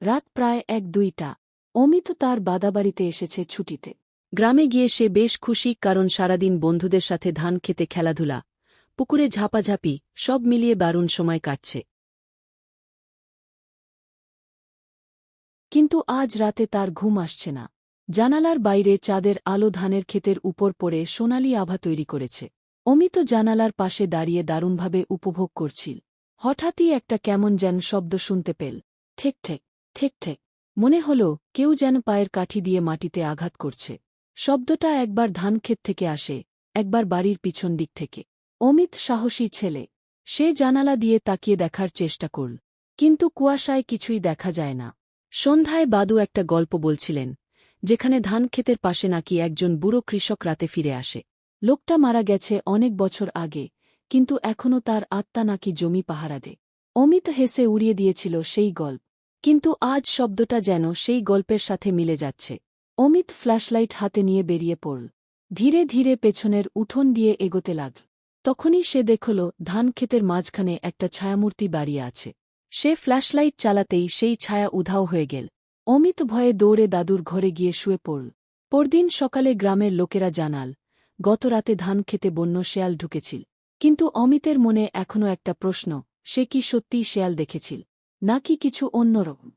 রাত প্রায় 1-2টা। অমিত তার বাদাবাড়িতে এসেছে ছুটিতে। গ্রামে গিয়ে সে বেশ খুশি, কারণ সারাদিন বন্ধুদের সাথে ধান খেতে খেলাধুলা, পুকুরে ঝাপাঝাপি, সব মিলিয়ে দারুণ সময় কাটছে। কিন্তু আজ রাতে তার ঘুম আসছে না। জানালার বাইরে চাঁদের আলো ধানের ক্ষেতের উপর পড়ে সোনালি আভা তৈরি করেছে। অমিত জানালার পাশে দাঁড়িয়ে দারুণভাবে উপভোগ করছিল। হঠাৎই একটা কেমন যেন শব্দ শুনতে পেল। ঠেক ঠেক, ঠেক ঠেক। মনে হল কেউ যেন পায়ের কাঠি দিয়ে মাটিতে আঘাত করছে। শব্দটা একবার ধানক্ষেত থেকে আসে, একবার বাড়ির পিছন দিক থেকে। অমিত সাহসী ছেলে। সে জানালা দিয়ে তাকিয়ে দেখার চেষ্টা করল, কিন্তু কুয়াশায় কিছুই দেখা যায় না। সন্ধ্যায় বাদু একটা গল্প বলছিলেন, যেখানে ধানক্ষেতের পাশে নাকি একজন বুড়ো কৃষক রাতে ফিরে আসে। লোকটা মারা গেছে অনেক বছর আগে, কিন্তু এখনও তার আত্মা নাকি জমি পাহারা দেয়। অমিত হেসে উড়িয়ে দিয়েছিল সেই গল্প, কিন্তু আজ শব্দটা যেন সেই গল্পের সাথে মিলে যাচ্ছে। অমিত ফ্ল্যাশলাইট হাতে নিয়ে বেরিয়ে পড়ল। ধীরে ধীরে পেছনের উঠোন দিয়ে এগোতে লাগল। তখনই সে দেখল ধানক্ষেতের মাঝখানে একটা ছায়ামূর্তি দাঁড়িয়ে আছে। সে ফ্ল্যাশলাইট চালাতেই সেই ছায়া উধাও হয়ে গেল। অমিত ভয়ে দৌড়ে দাদুর ঘরে গিয়ে শুয়ে পড়ল। পরদিন সকালে গ্রামের লোকেরা জানাল, গত রাতে ধানক্ষেতে বন্য শেয়াল ঢুকেছিল। কিন্তু অমিতের মনে এখনও একটা প্রশ্ন, সে কি সত্যিই শেয়াল দেখেছিল, নাকি কিছু অন্যরকম।